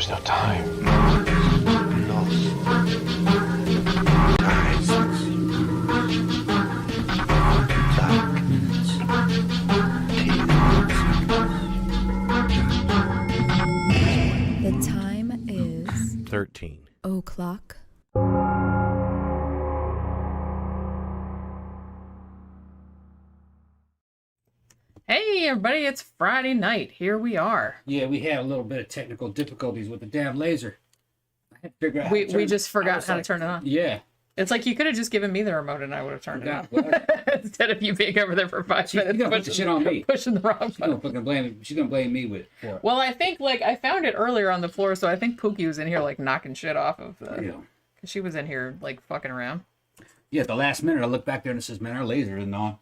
There's no time. Lost. Tides. Darkness. The time is 13 o'clock. Hey everybody, it's Friday night. Here we are. Yeah, we had a little bit of technical difficulties with the damn laser. I had to figure out how to We turn just forgot how to turn it on. Yeah. It's like you could have just given me the remote and I would have turned it on. What? Instead of you being over there for 5 She's minutes gonna put the shit on me. pushing the wrong She's gonna button. fucking blame me. She's gonna blame me with for it. Well, I think like I found it earlier on the floor, so I think Pookie was in here like knocking shit off of the. Yeah. Cause she was in here like fucking around. Yeah, at the last minute I look back there and it says, man, our laser isn't on.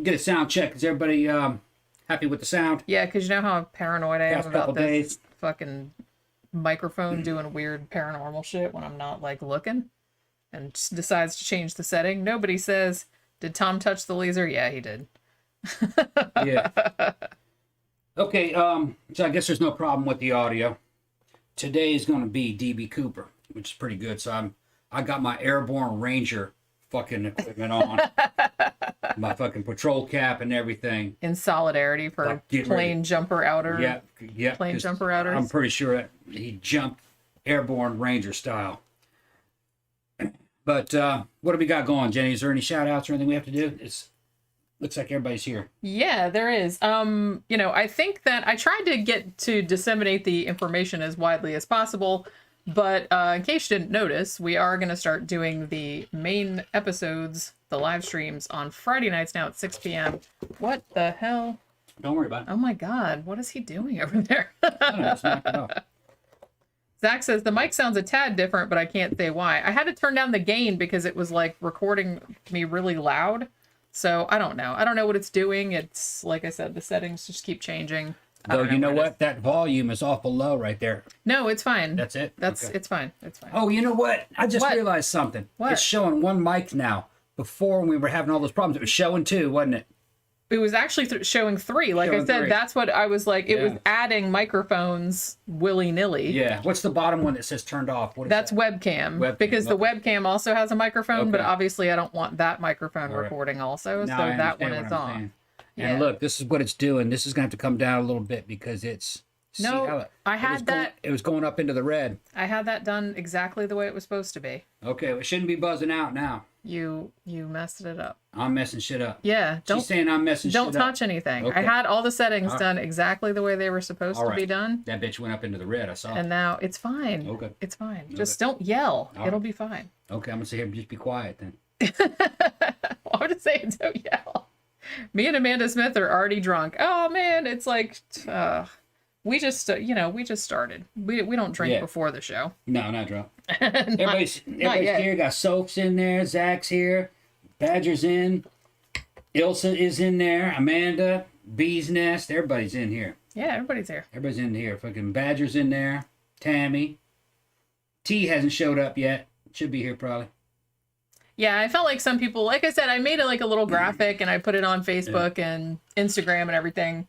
Get a sound check. Is everybody happy with the sound? Yeah, cause you know how paranoid I am Past about couple this days. fucking microphone doing weird paranormal shit when I'm not like looking, and just decides to change the setting. Nobody says, "Did Tom touch the laser?" Yeah, he did. Yeah. Okay, so I guess there's no problem with the audio. Today is gonna be DB Cooper, which is pretty good. So I got my Airborne Ranger fucking equipment on. My fucking patrol cap and everything. In solidarity for Like, get plane ready. jumper outer. Yeah. Plane 'cause jumper outers. I'm pretty sure that he jumped Airborne Ranger style. But what do we got going, Jenny? Is there any shout outs or anything we have to do? Looks like everybody's here. Yeah, there is. I think that I tried to get to disseminate the information as widely as possible, but in case you didn't notice, we are going to start doing the main episodes, the live streams on Friday nights now at 6 p.m. What the hell? Don't worry about it. Oh my God, what is he doing over there? I don't know, just knock it off. Zach says the mic sounds a tad different, but I can't say why. I had to turn down the gain because it was like recording me really loud. So I don't know. I don't know what it's doing. It's like I said, the settings just keep changing. I Though don't you know what it what? That volume is awful low right there. is. No, it's fine. That's it? Okay. It's fine. It's fine. Oh, you know what? I just What? realized something. What? It's showing one mic now. Before when we were having all those problems, it was showing two, wasn't it? It was actually showing 3. Like I Showing said, 3. that's what I was like. It was Yeah. adding microphones willy-nilly. Yeah. What's the bottom one that says turned off? What is That's that? webcam, because the okay. webcam also has a microphone, but Okay. obviously I don't want that microphone All right. recording also, Now so I that one understand is what I'm on. saying. Yeah. And look, this is what it's doing. This is going to have to come down a little bit because it's... No, I had that. It was going up into the red. I had that done exactly the way it was supposed to be. Okay, well, it shouldn't be buzzing out now. You messed it up. I'm messing shit up. Yeah, She's saying I'm messing shit don't up. touch anything. Okay. I had all the settings All right. done exactly the way they were supposed All to right. be done, That bitch went up into the red. I saw. and now it's fine. Okay. It's fine. Just don't yell. All It'll right. be fine. Okay, I'm going to sit here and just be quiet then. I would say don't yell. Me and Amanda Smith are already drunk. Oh man, it's like we just started. We don't drink Yeah. before the show. No, not drunk. Not Everybody's yet. here. Got Soph's in there. Zach's here. Badger's in. Ilsa is in there. Amanda. Bee's Nest. Everybody's in here. Yeah, everybody's here. Everybody's in here. Fucking Badger's in there. Tammy. T hasn't showed up yet. Should be here probably. Yeah, I felt like some people, like I said, I made it like a little graphic and I put it on Facebook and Instagram and everything.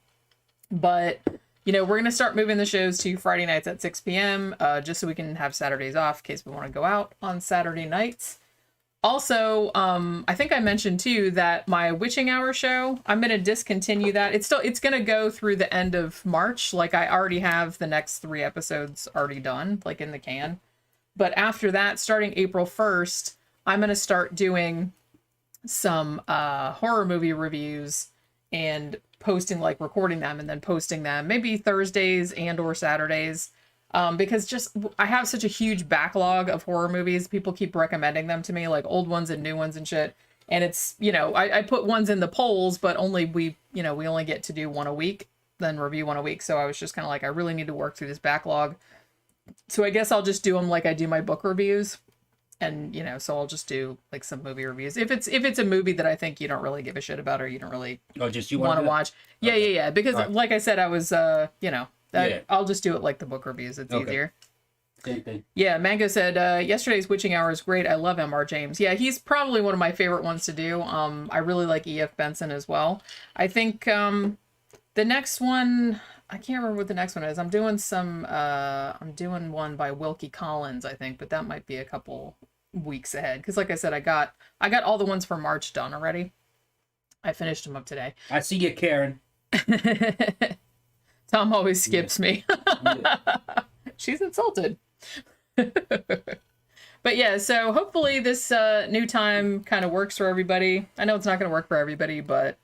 But, we're going to start moving the shows to Friday nights at 6 p.m. Just so we can have Saturdays off in case we want to go out on Saturday nights. Also, I think I mentioned too that my witching hour show, I'm going to discontinue that. It's going to go through the end of March. Like I already have the next 3 episodes already done, like in the can. But after that, starting April 1st, I'm going to start doing some horror movie reviews and recording them and then posting them maybe Thursdays and or Saturdays. Because I have such a huge backlog of horror movies. People keep recommending them to me, like old ones and new ones and shit. And it's, I put ones in the polls, but we only get to do one a week, then review one a week. So I was just kind of like, I really need to work through this backlog. So I guess I'll just do them like I do my book reviews. And, so I'll just do like some movie reviews. If it's a movie that I think you don't really give a shit about or you don't really Oh, just you want to watch. Yeah, Okay. yeah. Because All right. like I said, I was, Yeah. I'll just do it like the book reviews. It's Okay. easier. Same thing. Yeah, Mango said, yesterday's Witching Hour is great. I love M.R. James. Yeah, he's probably one of my favorite ones to do. I really like E.F. Benson as well. I think the next one, I can't remember what the next one is. I'm doing one by Wilkie Collins, I think, but that might be a couple weeks ahead. Because like I said, I got all the ones for March done already. I finished them up today. I see you, Karen. Tom always skips me. Yeah. She's insulted. But yeah, so hopefully this new time kind of works for everybody. I know it's not going to work for everybody, but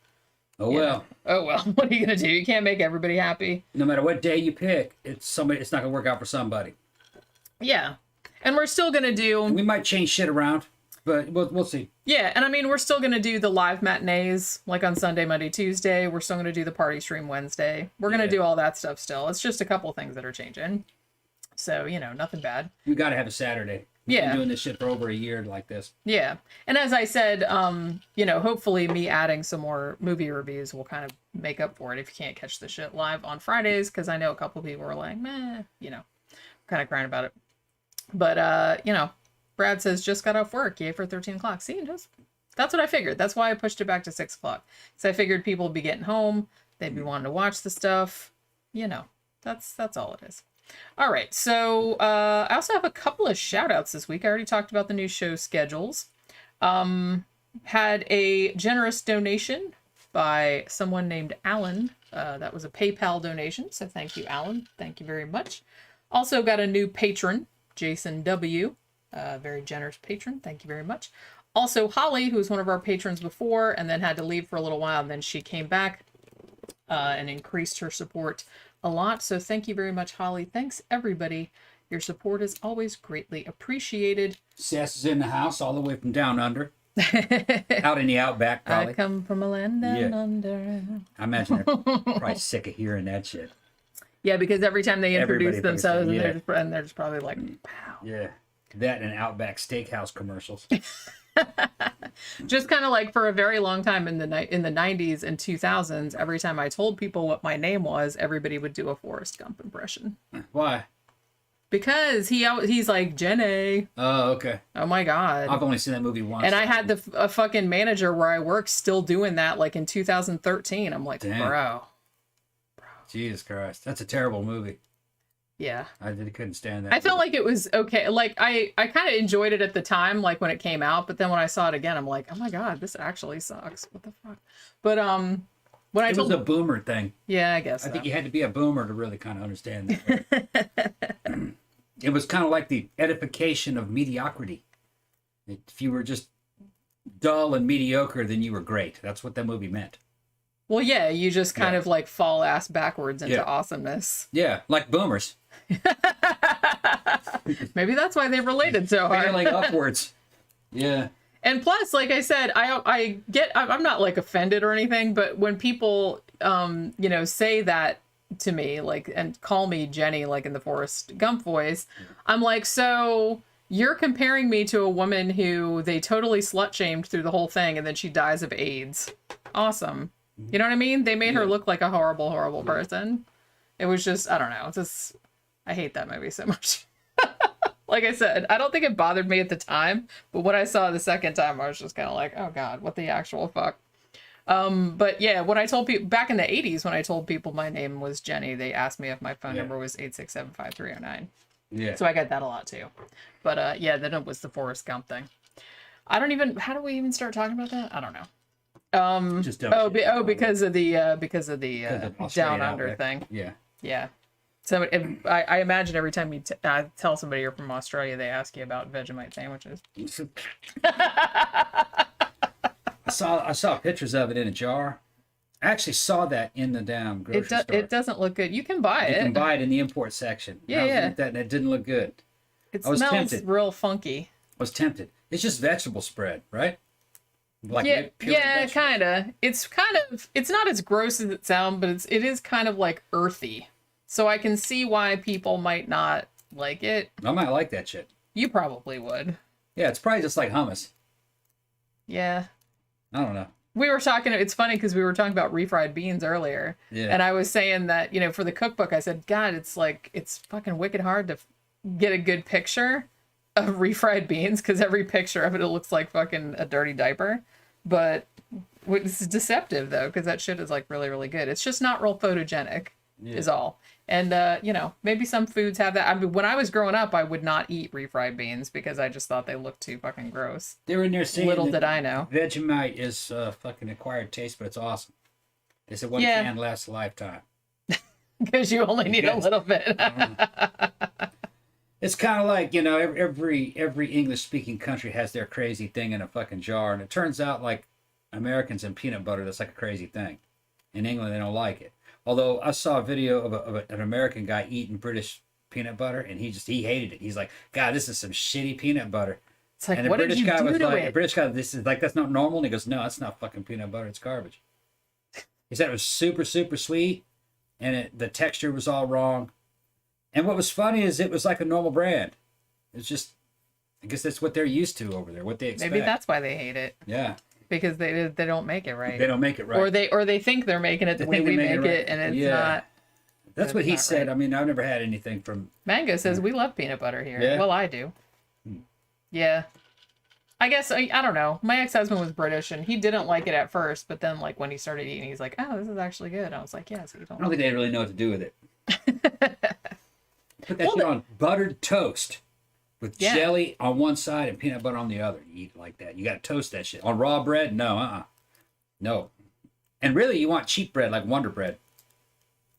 Oh well. oh well. What are you going to do? You can't make everybody happy. No matter what day you pick, it's not going to work out for somebody. Yeah, and we're still going to do. We might change shit around, but we'll see. Yeah, and I mean, we're still going to do the live matinees, like on Sunday, Monday, Tuesday. We're still going to do the party stream Wednesday. We're going to do all that stuff still. It's just a couple things that are changing. So, nothing bad. We got to have a Saturday. We've Yeah. been doing this shit for over a year like this. Yeah. And as I said, hopefully me adding some more movie reviews will kind of make up for it if you can't catch the shit live on Fridays, because I know a couple people are like, meh, kind of crying about it. But, Brad says, just got off work. Yay for 13 o'clock. See, that's what I figured. That's why I pushed it back to 6 o'clock. So I figured people would be getting home. They'd be wanting to watch the stuff. That's all it is. All right. So I also have a couple of shout outs this week. I already talked about the new show schedules. Had a generous donation by someone named Alan. That was a PayPal donation. So thank you, Alan. Thank you very much. Also got a new patron, Jason W. Very generous patron. Thank you very much. Also, Holly, who was one of our patrons before and then had to leave for a little while. And then she came back and increased her support a lot. So thank you very much, Holly. Thanks, everybody. Your support is always greatly appreciated. Sess is in the house all the way from down under. Out in the outback, probably. I come from a land down Yeah. under. I imagine they're probably sick of hearing that shit. Yeah, because every time they introduce Everybody themselves, thinks that, and they're just probably like, wow. Yeah. That and Outback Steakhouse commercials. Just kind of like for a very long time in the 90s and 2000s, every time I told people what my name was, everybody would do a Forrest Gump impression. Why? Because he's like, Jenny. Oh, okay. Oh my God. I've only seen that movie once. And I had a fucking manager where I worked still doing that like in 2013. I'm like, Damn. bro. Jesus Christ. That's a terrible movie. Yeah. I couldn't stand that. I felt movie. like it was okay. Like I kind of enjoyed it at the time, like when it came out, but then when I saw it again, I'm like, oh my God, this actually sucks. What the fuck? But when I It told was a boomer thing. yeah, I guess I think so. you had to be a boomer to really kind of understand that. It was kind of like the edification of mediocrity. If you were just dull and mediocre, then you were great. That's what that movie meant. Well, yeah, you just kind Yeah. of like fall ass backwards into Yeah. awesomeness. Yeah, like boomers. Maybe that's why they related so hard. Barreling upwards. Yeah. And plus, like I said, I'm not like offended or anything, but when people, say that to me, like, and call me Jenny, like in the Forrest Gump voice, I'm like, so you're comparing me to a woman who they totally slut shamed through the whole thing and then she dies of AIDS. Awesome. You know what I mean? They made her look like a horrible, horrible person. It was just, I don't know. It's just, I hate that movie so much. Like I said, I don't think it bothered me at the time, but when I saw it the second time, I was just kind of like, oh God, what the actual fuck? But yeah, when I told people back in the 80s, when I told people my name was Jenny, they asked me if my phone number was 867-5309. Yeah. So I got that a lot too. But then it was the Forrest Gump thing. How do we even start talking about that? I don't know. Just don't Because of the of down Australian under outback. thing. Yeah. Yeah. So I imagine every time you tell somebody you're from Australia, they ask you about Vegemite sandwiches. I saw pictures of it in a jar. I actually saw that in the damn grocery store. It doesn't look good. You can buy it. You can buy it in the import section. Yeah, I was yeah. looking at that and it didn't look good. It I was smells tempted. real funky. I was tempted. It's just vegetable spread, right? Like Yeah, purely yeah, vegetable. kind of. It's not as gross as it sounds, but it is kind of like earthy. So I can see why people might not like it. I might like that shit. You probably would. Yeah, it's probably just like hummus. Yeah. I don't know. We were talking, it's funny because we were talking about refried beans earlier. Yeah. And I was saying that, for the cookbook, I said, God, it's fucking wicked hard to get a good picture of refried beans because every picture of it looks like fucking a dirty diaper. But it's deceptive though, because that shit is like really, really good. It's just not real photogenic. is all. And, you know, maybe some foods have that. I mean, when I was growing up, I would not eat refried beans because I just thought they looked too fucking gross. They were in there saying Little did I know. Vegemite is fucking acquired taste, but it's awesome. They said one can lasts a lifetime. Because you only need a little bit. It's kind of like, you know, every English-speaking country has their crazy thing in a fucking jar, and it turns out like Americans and peanut butter, that's like a crazy thing. In England, they don't like it. Although I saw a video of an American guy eating British peanut butter, and he hated it. He's like, God, this is some shitty peanut butter. It's like, And the what British did you guy do was to like, it? the British guy, this is like, that's not normal. And he goes, no, it's not fucking peanut butter. It's garbage. He said it was super, super sweet, and the texture was all wrong. And what was funny is it was like a normal brand. It's just, I guess that's what they're used to over there, what they expect. Maybe that's why they hate it. Yeah. Because they don't make it right. They don't make it right. Or they think they're making it the way we make it, right. and it's not. That's what he not said. right. I mean, I've never had anything from... Mango says we love peanut butter here. Yeah. Well, I do. Yeah. I guess, I don't know. My ex-husband was British, and he didn't like it at first, but then, like, when he started eating, he's like, oh, this is actually good. I was like, yeah, so you don't... I don't think they really know what to do with it. Put that shit on buttered toast with jelly on one side and peanut butter on the other. You eat it like that. You got to toast that shit. On raw bread? No, No. And really, you want cheap bread, like Wonder Bread.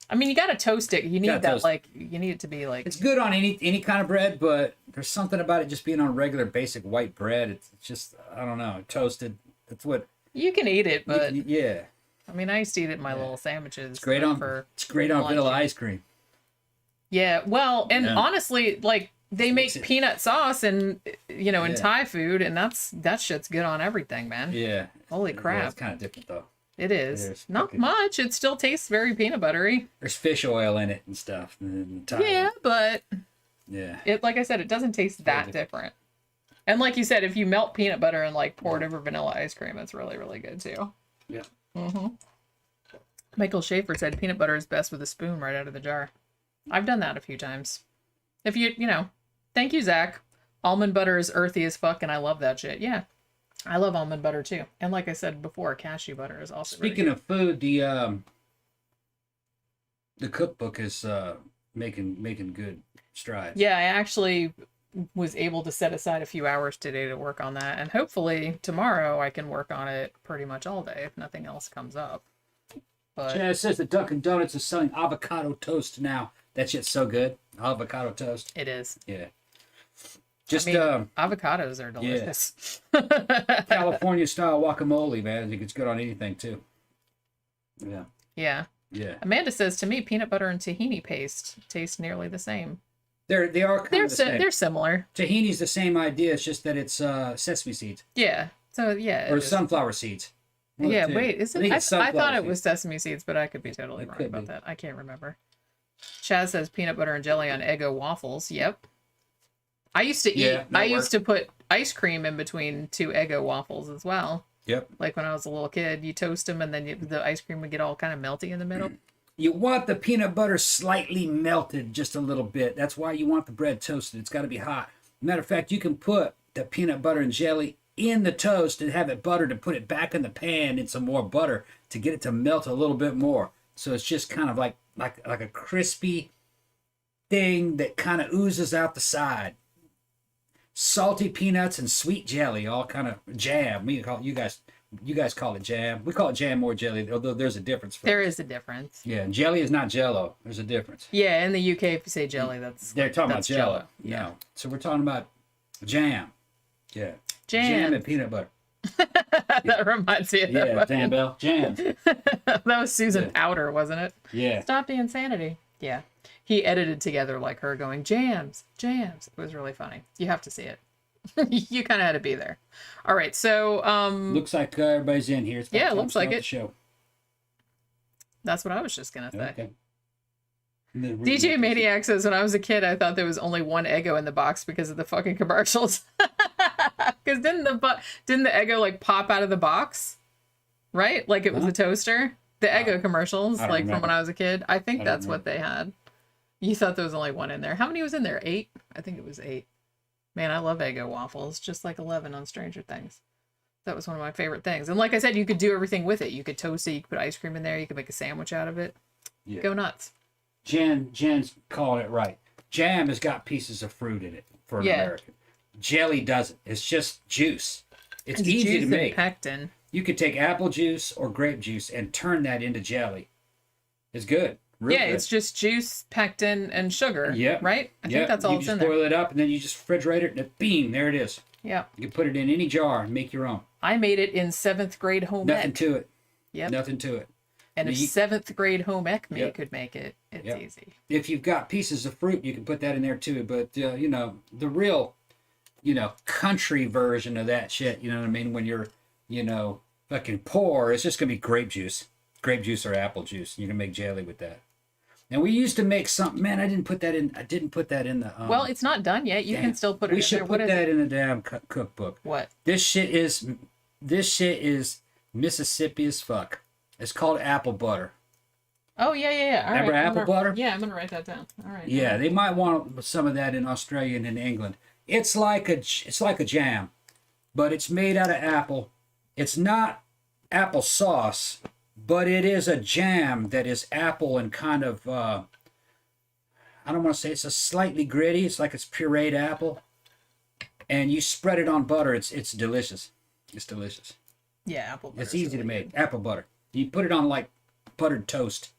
I mean, you got to toast it. You need that, toast. like, you need it to be, like... It's good on any kind of bread, but there's something about it just being on regular, basic white bread. It's just, I don't know, toasted. That's what... You can eat it, but... Yeah. I mean, I used to eat it in my little sandwiches. It's great on vanilla ice cream. Yeah, well, and honestly, like, they make peanut sauce and, you know, in Thai food, and that shit's good on everything, man. Yeah. Holy crap. Yeah, it's kind of different, though. It is. Not much. It still tastes very peanut buttery. There's fish oil in it and stuff. Yeah, but... Yeah. It, like I said, it doesn't taste that different. And like you said, if you melt peanut butter and, like, pour it over vanilla ice cream, it's really, really good, too. Yeah. Mm-hmm. Michael Schaefer said peanut butter is best with a spoon right out of the jar. I've done that a few times. If you know, thank you, Zach. Almond butter is earthy as fuck, and I love that shit. Yeah, I love almond butter too. And like I said before, cashew butter is also. Speaking of food, the cookbook is making good strides. Yeah, I actually was able to set aside a few hours today to work on that, and hopefully tomorrow I can work on it pretty much all day if nothing else comes up. But yeah, it says that Dunkin' Donuts is selling avocado toast now. That shit's so good. Avocado toast. it is. Yeah. Just I mean, avocados are delicious. California style guacamole, man. I think it's good on anything too. Yeah. Yeah. Yeah. Amanda says to me, peanut butter and tahini paste taste nearly the same. They are kind of the same. They're similar. Tahini's the same idea. It's just that it's sesame seeds Yeah. So yeah. or sunflower seeds. One of the Yeah. two. Wait. Is I it? think I it's thought sunflower it was seeds. sesame seeds, but I could be totally It wrong could about be. that. I can't remember. Chaz says peanut butter and jelly on Eggo waffles. Yep. I used to eat. I used to put ice cream in between two Eggo waffles as well. Yep. Like when I was a little kid, you toast them and then the ice cream would get all kind of melty in the middle. You want the peanut butter slightly melted just a little bit. That's why you want the bread toasted. It's got to be hot. Matter of fact, you can put the peanut butter and jelly in the toast and have it buttered and put it back in the pan in some more butter to get it to melt a little bit more. So it's just kind of like a crispy thing that kind of oozes out the side. Salty peanuts and sweet jelly, all kind of jam. You guys call it jam. We call it jam or jelly, although there's a difference. There is a difference. Yeah, and jelly is not Jello. There's a difference. Yeah, in the UK, if you say jelly, They're talking about that's Jello. Yeah. No. So we're talking about jam. Yeah. Jam. and peanut butter. That reminds me of that. Yeah, fucking- Dan Bell. Jam. That was Susan Yeah. Powder, wasn't it? Yeah. Stop the insanity. Yeah. He edited together like her going, jams, jams. It was really funny. You have to see it. You kind of had to be there. All right, so Looks like everybody's in here. It's about Yeah, it time looks to like start it. the show. that's what I was just gonna say. Okay. And then we're DJ gonna- Maniac says, when I was a kid, I thought there was only one Eggo in the box because of the fucking commercials. Because didn't the Eggo like pop out of the box, right? Like it was a toaster. The Eggo commercials, I don't like from remember. when I was a kid. I think I don't that's what they had. You thought there was only one in there. How many was in there? 8? I think it was 8. Man, I love Eggo waffles, just like 11 on Stranger Things. That was one of my favorite things. And like I said, you could do everything with it. You could toast it, you could put ice cream in there, you could make a sandwich out of it. Yeah. Go nuts. Jen's calling it right. Jam has got pieces of fruit in it for an American. Jelly doesn't. It's just juice. It's easy to make. Pectin. You could take apple juice or grape juice and turn that into jelly. It's good. Real good. It's just juice, pectin, and sugar. Yep. Right? I think that's all it's in there. You just boil it up, and then you just refrigerate it, and beam, there it is. Yeah. You can put it in any jar and make your own. I made it in 7th grade home Nothing ec. to it. Yep. Nothing to it. And if 7th grade home ec could make it, it's Yep. easy. If you've got pieces of fruit, you can put that in there too. But, the real, country version of that shit, you know what I mean? When you're, fucking poor, it's just going to be grape juice or apple juice. You can make jelly with that. And we used to make something. Man, I didn't put that in the. Well, it's not done yet. You can still put it in there. We should put that in the damn cookbook. What? This shit is Mississippi as fuck. It's called apple butter. Oh, yeah. All Remember right. apple butter? Yeah, I'm going to write that down. All right. Yeah, they might want some of that in Australia and in England. It's like a jam, but it's made out of apple. It's not apple sauce, but it is a jam that is apple and kind of, I don't want to say it's a slightly gritty. It's like it's pureed apple. And you spread it on butter. It's delicious. It's delicious. Yeah, apple butter. It's easy to make. Apple butter. You put it on like buttered toast.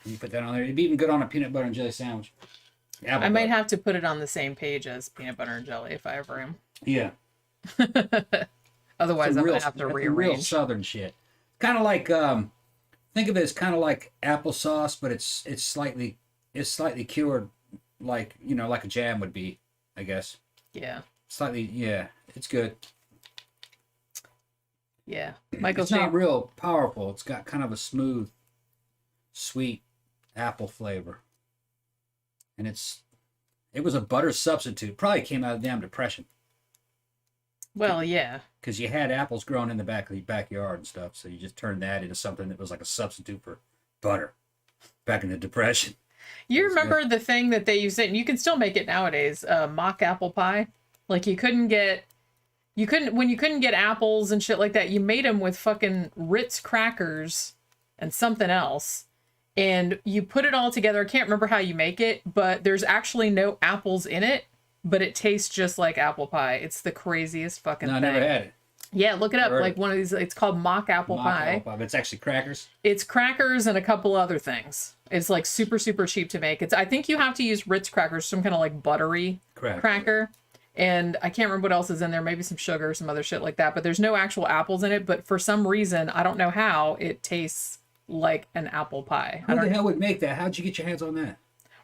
You put that on there. It'd be even good on a peanut butter and jelly sandwich. I might have to put it on the same page as peanut butter and jelly if I ever am. Yeah. Otherwise, I'm going to have to rearrange. Real southern shit. Kind of like, think of it as kind of like applesauce, but it's slightly cured, like like a jam would be, I guess. Yeah. Slightly, yeah. It's good. Yeah. It's not real powerful. It's got kind of a smooth, sweet apple flavor. And it was a butter substitute. Probably came out of the damn Depression. Well, yeah. Because you had apples growing in the back of the backyard and stuff. So you just turned that into something that was like a substitute for butter back in the Depression. You remember the thing that they used it, and you can still make it nowadays, mock apple pie? Like when you couldn't get apples and shit like that, you made them with fucking Ritz crackers and something else. And you put it all together. I can't remember how you make it, but there's actually no apples in it, but it tastes just like apple pie. It's the craziest fucking thing. I never had it. Yeah, look it up. Like one of these, it's called mock apple pie. Apple pie, but it's actually crackers. It's crackers and a couple other things. It's like super, super cheap to make. I think you have to use Ritz crackers, some kind of like buttery cracker. And I can't remember what else is in there. Maybe some sugar, some other shit like that. But there's no actual apples in it. But for some reason, I don't know how, it tastes like an apple pie. Who the hell would make that? How'd you get your hands on that?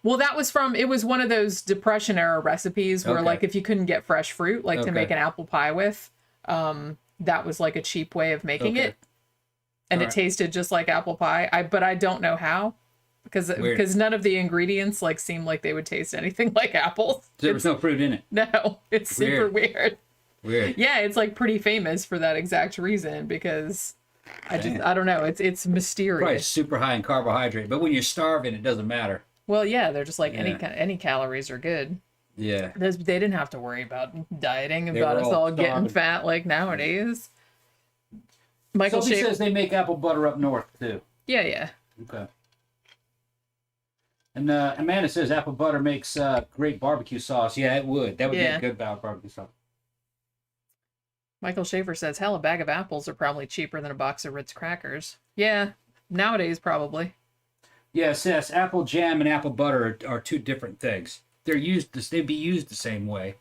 Well, it was one of those Depression era recipes where like if you couldn't get fresh fruit, like to make an apple pie with, that was like a cheap way of making it. And it tasted just like apple pie. But I don't know how. Because none of the ingredients like seem like they would taste anything like apples. So there was no fruit in it. No, it's super weird. Weird. Yeah, it's like pretty famous for that exact reason because I don't know. It's mysterious. Probably super high in carbohydrate, but when you're starving, it doesn't matter. Well, yeah, they're just like any calories are good. Yeah. They didn't have to worry about dieting, about us all getting fat like nowadays. Michael Sophie Schaefer says they make apple butter up north too. Yeah. Okay. And Amanda says apple butter makes great barbecue sauce. Yeah, it would. That would be a good barbecue sauce. Michael Schaefer says, hell, a bag of apples are probably cheaper than a box of Ritz crackers. Yeah, nowadays probably. Yes, apple jam and apple butter are two different things. They'd be used the same way.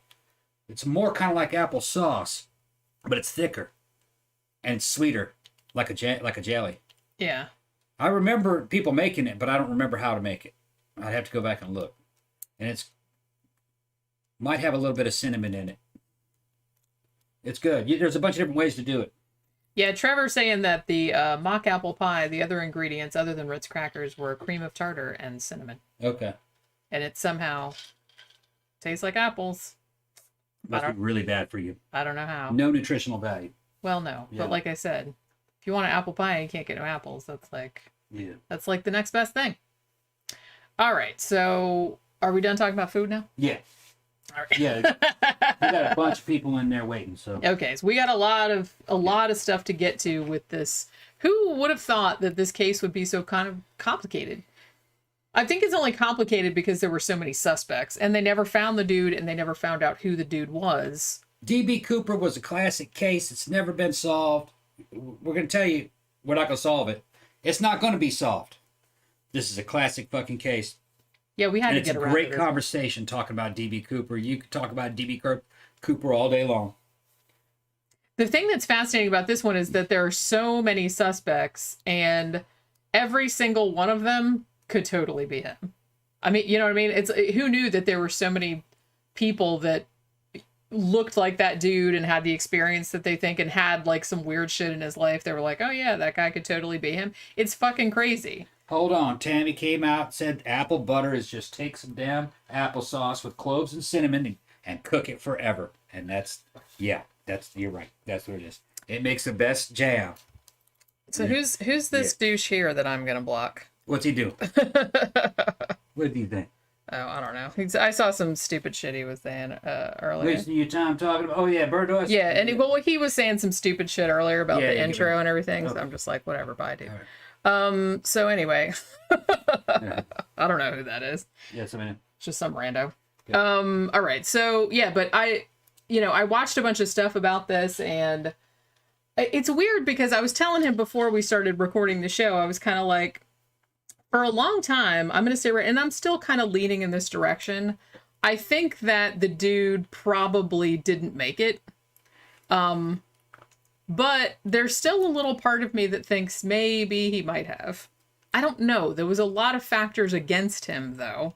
It's more kind of like apple sauce, but it's thicker and sweeter, like a jelly. Yeah. I remember people making it, but I don't remember how to make it. I'd have to go back and look. And it's might have a little bit of cinnamon in it. It's good. There's a bunch of different ways to do it. Yeah, Trevor's saying that the mock apple pie, the other ingredients other than Ritz crackers were cream of tartar and cinnamon. Okay. And it somehow tastes like apples. Must be really bad for you. I don't know how. No nutritional value. Well, no. Yeah. But like I said, if you want an apple pie and you can't get no apples, that's like the next best thing. All right, so are we done talking about food now? Yeah. All right. Yeah. We got a bunch of people in there waiting, so. Okay, so we got a lot of stuff to get to with this. Who would have thought that this case would be so kind of complicated? I think it's only complicated because there were so many suspects, and they never found the dude, and they never found out who the dude was. D.B. Cooper was a classic case. It's never been solved. We're going to tell you, we're not going to solve it. It's not going to be solved. This is a classic fucking case. Yeah, we had And to it's get a around great to this. conversation talking about D.B. Cooper. You could talk about D.B. Cooper all day long. The thing that's fascinating about this one is that there are so many suspects, and every single one of them could totally be him. I mean, you know what I mean? It's who knew that there were so many people that looked like that dude and had the experience that they think and had like some weird shit in his life. They were like, oh yeah, that guy could totally be him. It's fucking crazy. Hold on. Tammy came out and said apple butter is just take some damn applesauce with cloves and cinnamon and cook it forever. And you're right. That's what it is. It makes the best jam. So who's this douche here that I'm gonna block? What's he do? What do you think? Oh, I don't know. I saw some stupid shit he was saying earlier. Wasting your time talking about. Oh yeah, bird noise. Yeah, and he was saying some stupid shit earlier about Yeah, the you intro can- and everything. So okay. I'm just like, whatever, bye, dude. All right. So anyway, Yeah. I don't know who that is. Yes, I mean. It's just some rando. Yeah. All right. So yeah, but I watched a bunch of stuff about this, and it's weird because I was telling him before we started recording the show, I was kind of like, for a long time, I'm going to say right, and I'm still kind of leaning in this direction. I think that the dude probably didn't make it. But there's still a little part of me that thinks maybe he might have. I don't know. There was a lot of factors against him, though.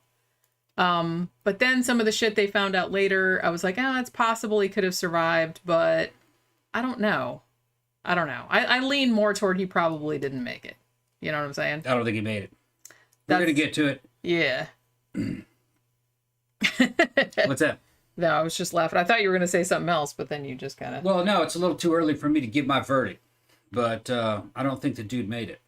But then some of the shit they found out later, I was like, oh, it's possible he could have survived, but I don't know. I lean more toward he probably didn't make it. You know what I'm saying? I don't think he made it. We're That's- gonna get to it. Yeah. What's that? No, I was just laughing. I thought you were going to say something else, but then you just kind of... Well, no, it's a little too early for me to give my verdict, but I don't think the dude made it.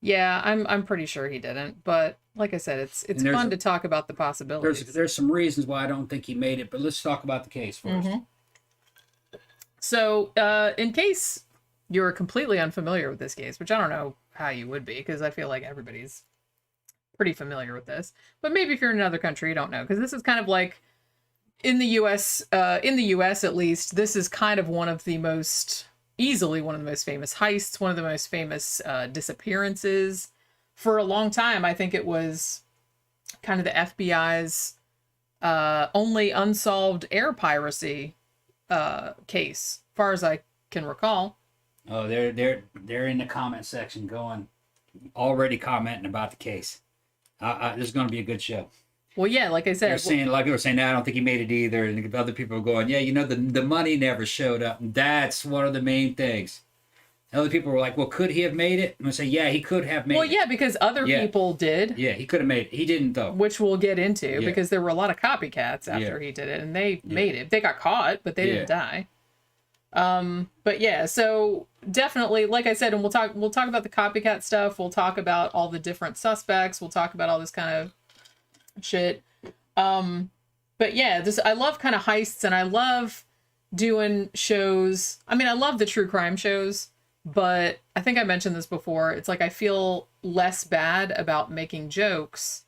Yeah, I'm pretty sure he didn't. But like I said, it's there's fun a- to talk about the possibilities. There's some reasons why I don't think he made it, but let's talk about the case first. Mhm. So, in case you're completely unfamiliar with this case, which I don't know how you would be, because I feel like everybody's pretty familiar with this. But maybe if you're in another country, you don't know, because this is kind of like in the U.S. At least, this is kind of easily one of the most famous heists, one of the most famous disappearances. For a long time, I think it was kind of the FBI's only unsolved air piracy case, as far as I can recall. Oh, they're in the comment section already commenting about the case. This is going to be a good show. Well, yeah, like I said, They're saying, like people were saying, I don't think he made it either, and other people are going, yeah, the money never showed up, and that's one of the main things. Other people were like, well, could he have made it? And I say, yeah, he could have made it. well, yeah, because other Yeah. people did, Yeah, he could have made it. He didn't though. which we'll get into, Yeah. because there were a lot of copycats after he did it, and they made it. They got caught, but they didn't die. But yeah, so definitely, like I said, and we'll talk about the copycat stuff. We'll talk about all the different suspects. We'll talk about all this kind of shit. But yeah, I love kind of heists, and I love doing shows. I mean, I love the true crime shows, but I think I mentioned this before. It's like I feel less bad about making jokes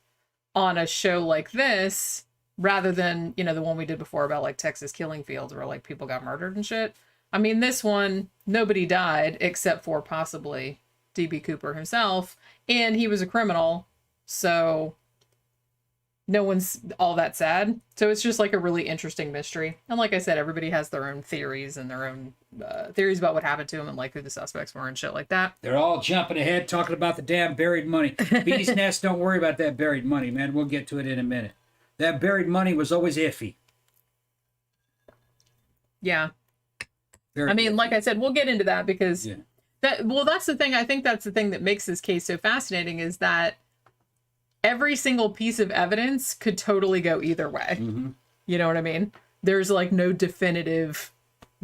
on a show like this rather than, the one we did before about like Texas killing fields where like people got murdered and shit. I mean, this one, nobody died except for possibly D.B. Cooper himself, and he was a criminal, so no one's all that sad. So it's just like a really interesting mystery. And like I said, everybody has their own theories and their own theories about what happened to him and like who the suspects were and shit like that. They're all jumping ahead talking about the damn buried money. Bee's Nest, don't worry about that buried money, man. We'll get to it in a minute. That buried money was always iffy. Yeah. Very I mean, iffy. like I said, we'll get into that because Yeah. that's the thing. I think that's the thing that makes this case so fascinating is that every single piece of evidence could totally go either way. Mm-hmm. You know what I mean? There's like no definitive,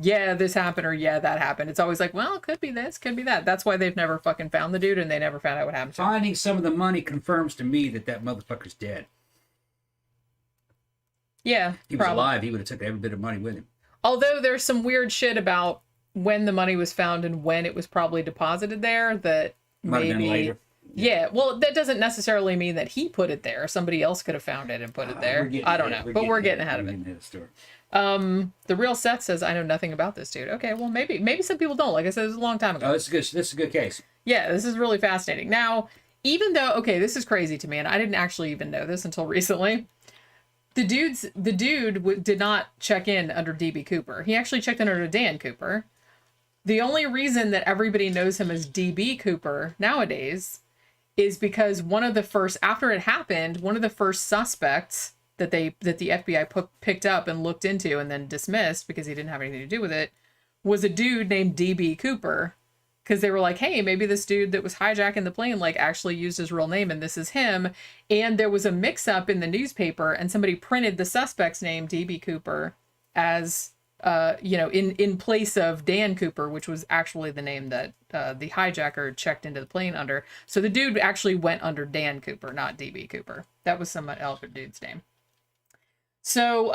yeah, this happened or yeah, that happened. It's always like, well, it could be this, could be that. That's why they've never fucking found the dude and they never found out what happened to him. Finding some of the money confirms to me that motherfucker's dead. Yeah, If he was alive, he would have took every bit of money with him. Although there's some weird shit about when the money was found and when it was probably deposited there that Might have been maybe later. Yeah, well, that doesn't necessarily mean that he put it there. Somebody else could have found it and put it there. I don't know, but we're getting ahead of it. The real Seth says, I know nothing about this dude. Okay, well, maybe some people don't. Like I said, it was a long time ago. Oh, this is a good case. Yeah, this is really fascinating. Now, even though, okay, this is crazy to me, and I didn't actually even know this until recently. The dude did not check in under DB Cooper. He actually checked in under Dan Cooper. The only reason that everybody knows him as DB Cooper nowadays is because after it happened, one of the first suspects that the FBI picked up and looked into and then dismissed because he didn't have anything to do with it was a dude named DB Cooper. Because they were like, hey, maybe this dude that was hijacking the plane like actually used his real name and this is him. And there was a mix-up in the newspaper and somebody printed the suspect's name, DB Cooper, as in place of Dan Cooper, which was actually the name that the hijacker checked into the plane under. So the dude actually went under Dan Cooper, not DB Cooper. That was some other dude's name. So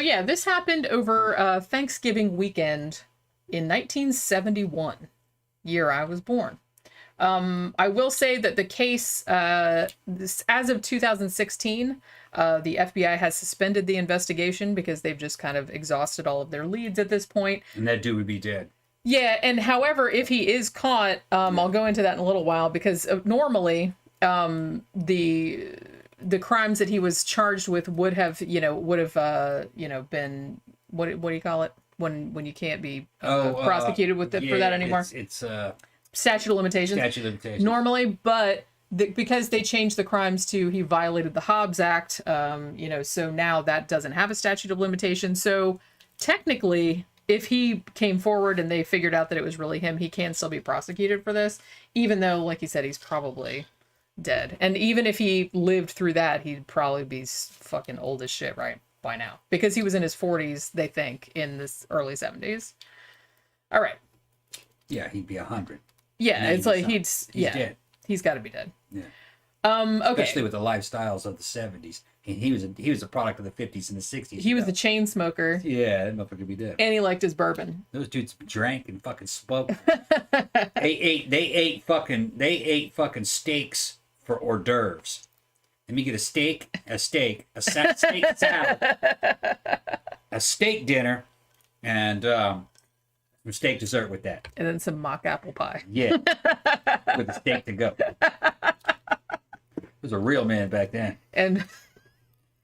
yeah, this happened over Thanksgiving weekend in 1971. Year I was born. I will say that the case, as of 2016, the FBI has suspended the investigation because they've just kind of exhausted all of their leads at this point. And that dude would be dead. Yeah, and however, if he is caught, I'll go into that in a little while because normally the crimes that he was charged with would have been what do you call it when you can't be prosecuted for that anymore? It's statute of limitations. Normally, but because they changed the crimes to he violated the Hobbs Act, so now that doesn't have a statute of limitations. So technically, if he came forward and they figured out that it was really him, he can still be prosecuted for this, even though, like you said, he's probably dead. And even if he lived through that, he'd probably be fucking old as shit by now, because he was in his 40s, they think, in this early 70s. All right. Yeah, he'd be 100. Yeah, it's like he's dead. He's got to be dead. Yeah. Okay. Especially with the lifestyles of the 70s. He was a product of the 50s and the 60s. He was a chain smoker. Yeah, that motherfucker could be dead. And he liked his bourbon. Those dudes drank and fucking smoked. They ate fucking steaks for hors d'oeuvres. Let me get a steak, steak salad, a steak dinner, and some steak dessert with that. And then some mock apple pie. Yeah, with a steak to go. He was a real man back then. And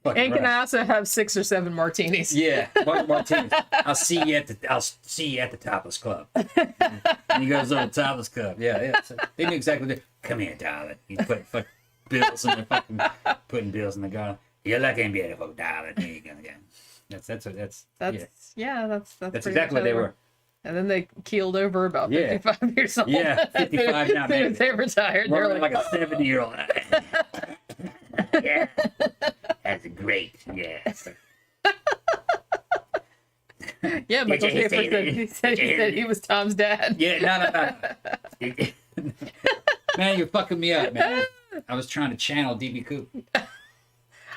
can I also have 6 or 7 martinis? Yeah, martinis. I'll see you at the Topless Club. And he goes over to the Topless Club. Yeah. So they knew exactly what come here, darling. He's putting bills in the garden. You're looking beautiful, darling. Here you go again. That's exactly what they were. And then they keeled over about 55 years old. Yeah, 55 now. They retired. They're like a 70-year-old. Yeah, that's great. Yeah. Yeah, Michael Schaefer said he was Tom's dad. Yeah, no. Man, you're fucking me up, man. I was trying to channel DB Cooper.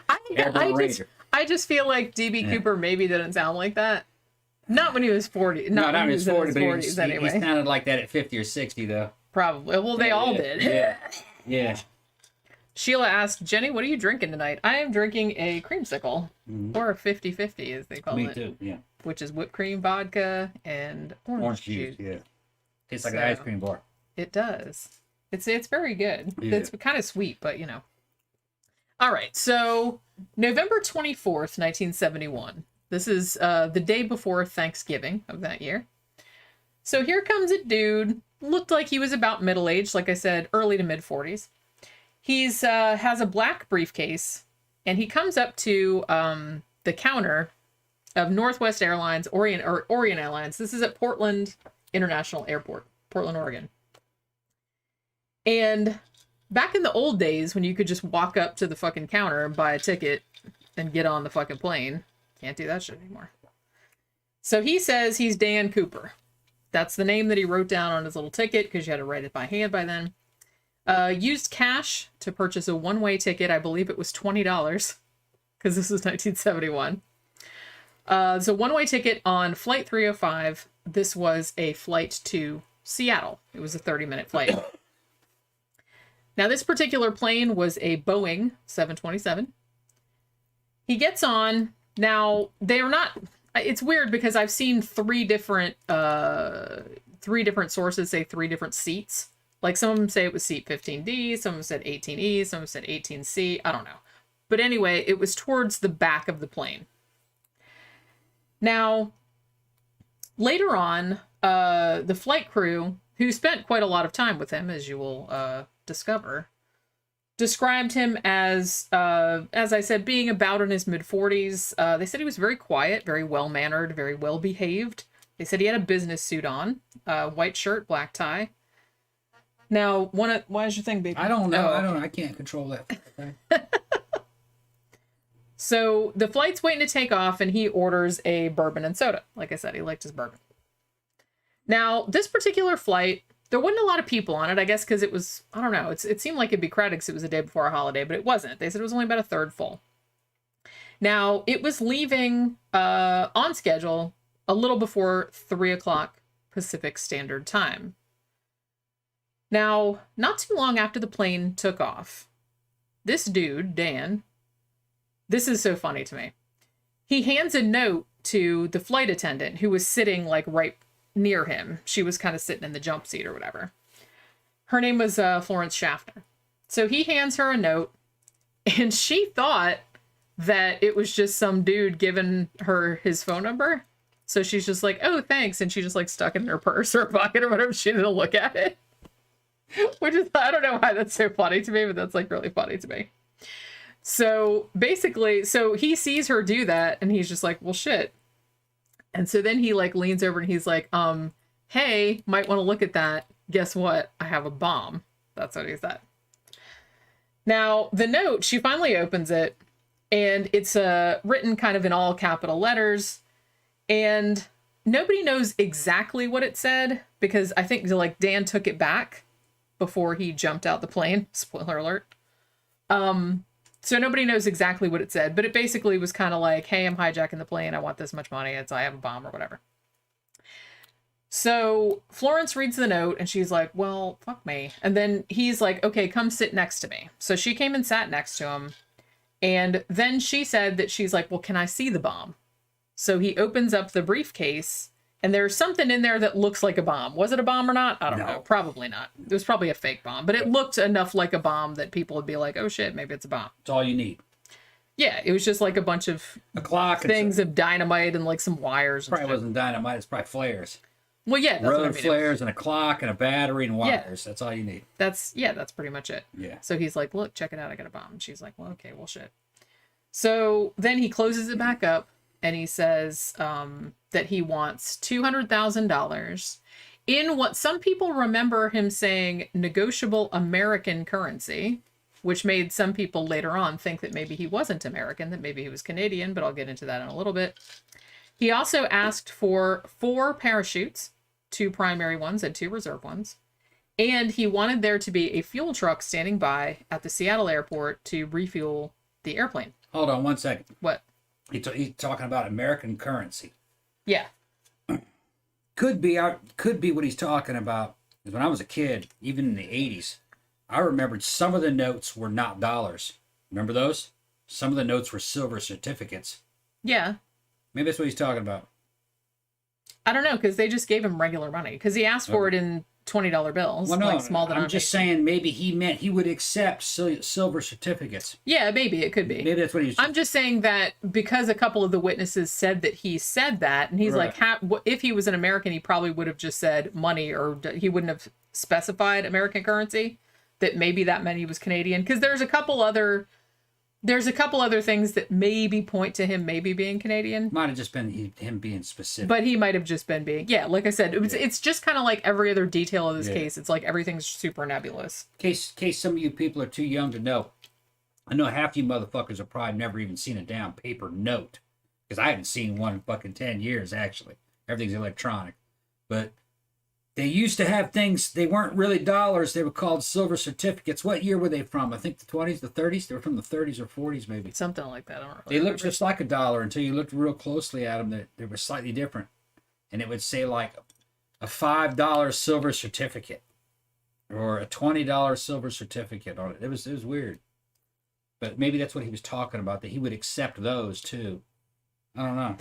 I just feel like DB Cooper maybe didn't sound like that. Not when he was 40. Not when he was 40, but anyway. He sounded like that at 50 or 60, though. Probably. Well, they all did. Yeah. Sheila asked, Jenny, what are you drinking tonight? I am drinking a creamsicle, or a 50-50 as they call it. Me too, yeah. Which is whipped cream, vodka, and orange juice. Yeah. Tastes like an ice cream bar. It does. It's very good. Yeah. It's kind of sweet, but All right, so November 24th, 1971. This is the day before Thanksgiving of that year. So here comes a dude, looked like he was about middle-aged, like I said, early to mid-40s. He's has a black briefcase, and he comes up to the counter of Northwest Airlines, Orient Airlines. This is at Portland International Airport, Portland, Oregon. And back in the old days, when you could just walk up to the fucking counter and buy a ticket and get on the fucking plane, can't do that shit anymore. So he says he's Dan Cooper. That's the name that he wrote down on his little ticket, because you had to write it by hand by then. Used cash to purchase a one-way ticket. I believe it was $20, because this was 1971. So one-way ticket on Flight 305. This was a flight to Seattle. It was a 30-minute flight. Now, this particular plane was a Boeing 727. He gets on. Now, they are not... It's weird because I've seen three different sources say 3 different seats. Like, some of them say it was seat 15D, some of them said 18E, some of them said 18C. I don't know. But anyway, it was towards the back of the plane. Now, later on, the flight crew, who spent quite a lot of time with him, as you will discover, described him as I said, being about in his mid-40s. They said he was very quiet, very well-mannered, very well-behaved. They said he had a business suit on, white shirt, black tie. Now, why is your thing, baby? I don't know. Oh. I can't control that. Okay. So the flight's waiting to take off, and he orders a bourbon and soda. Like I said, he liked his bourbon. Now, this particular flight, there wasn't a lot of people on it, I guess, because it was, I don't know, it seemed like it'd be crowded because it was the day before a holiday, but it wasn't. They said it was only about a third full. Now, it was leaving on schedule a little before 3 o'clock Pacific Standard Time. Now, not too long after the plane took off, this dude, Dan, this is so funny to me. He hands a note to the flight attendant who was sitting like right near him. She was kind of sitting in the jump seat or whatever. Her name was Florence Schaffner. So he hands her a note, and she thought that it was just some dude giving her his phone number. So she's just like, oh, thanks. And she just like stuck it in her purse or pocket or whatever. She didn't look at it. Which is, I don't know why that's so funny to me, but that's like really funny to me. So basically, so he sees her do that and he's just like, well, shit. And so then he like leans over and he's like, hey, might want to look at that. Guess what? I have a bomb. That's what he said. Now, the note, she finally opens it, and it's written kind of in all capital letters. And nobody knows exactly what it said, because I think like Dan took it back before he jumped out the plane. Spoiler alert. So nobody knows exactly what it said, but it basically was kind of like, hey, I'm hijacking the plane. I want this much money. I have a bomb or whatever. So Florence reads the note and she's like, well, fuck me. And then he's like, okay, come sit next to me. So she came and sat next to him. And then she said that she's like, well, can I see the bomb? So he opens up the briefcase and there's something in there that looks like a bomb. Was it a bomb or not? I don't know. Probably not. It was probably a fake bomb, but it looked enough like a bomb that people would be like, oh shit, maybe it's a bomb. It's all you need. Yeah, it was just like a bunch of things of dynamite and like some wires. Probably wasn't dynamite. It's probably flares. Well, yeah, that's what I mean. Flares and a clock and a battery and wires. Yeah. That's all you need. That's pretty much it. Yeah. So he's like, look, check it out. I got a bomb. And she's like, well, okay, well, shit. So then he closes it back up and he says that he wants $200,000 in what some people remember him saying negotiable American currency, which made some people later on think that maybe he wasn't American, that maybe he was Canadian, but I'll get into that in a little bit. He also asked for 4 parachutes, 2 primary ones and 2 reserve ones. And he wanted there to be a fuel truck standing by at the Seattle airport to refuel the airplane. Hold on 1 second. What? He's talking about American currency. Yeah. Could be what he's talking about. Because when I was a kid, even in the 80s, I remembered some of the notes were not dollars. Remember those? Some of the notes were silver certificates. Yeah. Maybe that's what he's talking about. I don't know, because they just gave him regular money. Because he asked for it in $20 bills. Well, no, like small I'm just saying maybe he meant he would accept silver certificates. Yeah, maybe. It could be. Maybe that's what he's... I'm just saying that because a couple of the witnesses said that he said that, and he's Right. like, if he was an American, he probably would have just said money, or he wouldn't have specified American currency, that maybe that meant he was Canadian. Because there's a couple other things that maybe point to him maybe being Canadian. Might have just been him being specific. But he might have just been being, like I said, it's just kind of like every other detail of this case. It's like everything's super nebulous. In case some of you people are too young to know, I know half you motherfuckers have probably never even seen a damn paper note. Because I haven't seen one in fucking 10 years, actually. Everything's electronic. But they used to have things, they weren't really dollars. They were called silver certificates. What year were they from? I think the 20s, the 30s? They were from the 30s or 40s, maybe. Something like that. I don't really They looked remember. just like a dollar until you looked real closely at them. They were slightly different. And it would say like a $5 silver certificate. or a $20 silver certificate on it. It was weird. But maybe that's what he was talking about, that he would accept those too. I don't know.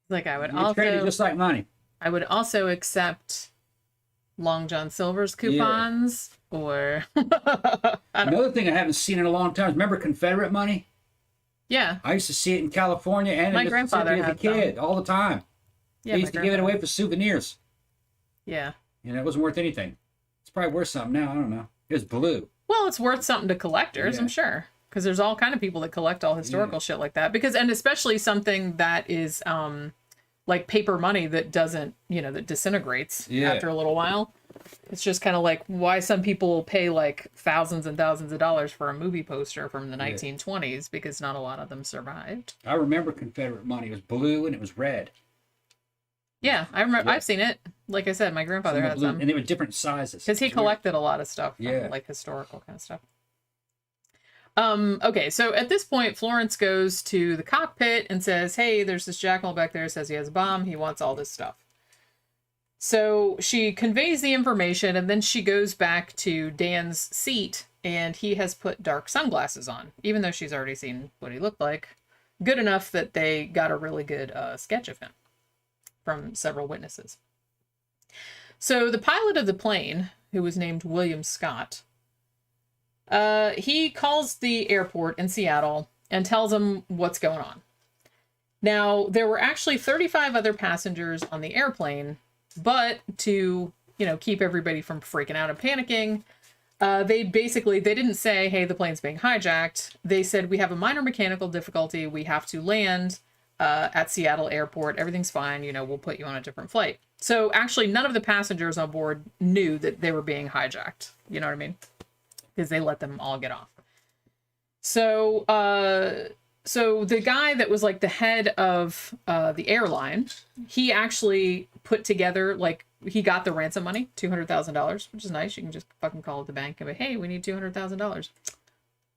Like I would It's traded also just like money. I would also accept Long John Silver's coupons or Another thing I haven't seen in a long time is, remember Confederate money? yeah. I used to see it in California and My in Mississippi grandfather as a had kid all the time. Yeah, They my used to give it away for souvenirs. Yeah. You know, it wasn't worth anything. It's probably worth something now. I don't know. It was blue. Well, it's worth something to collectors, Yeah. I'm sure. Because there's all kind of people that collect all historical shit like that. And especially something that is like paper money that doesn't, that disintegrates after a little while. It's just kind of like why some people pay like thousands and thousands of dollars for a movie poster from the 1920s, because not a lot of them survived. I remember Confederate money. It was blue and it was red. Yeah, I remember. I've seen it. Like I said, my grandfather had some. And they were different sizes. Because he It's weird. collected a lot of stuff from like historical kind of stuff. Okay, so at this point, Florence goes to the cockpit and says, hey, there's this jackal back there, says he has a bomb, he wants all this stuff. So she conveys the information, and then she goes back to Dan's seat, and he has put dark sunglasses on, even though she's already seen what he looked like. Good enough that they got a really good sketch of him from several witnesses. So the pilot of the plane, who was named William Scott, he calls the airport in Seattle and tells them what's going on. Now, there were actually 35 other passengers on the airplane, but to, keep everybody from freaking out and panicking, they didn't say, hey, the plane's being hijacked. They said, we have a minor mechanical difficulty. We have to land at Seattle Airport. Everything's fine. We'll put you on a different flight. So actually, none of the passengers on board knew that they were being hijacked. You know what I mean? Because they let them all get off. So the guy that was like the head of the airline, he actually put together, like, he got the ransom money, $200,000, which is nice. You can just fucking call it the bank and be, hey, we need $200,000.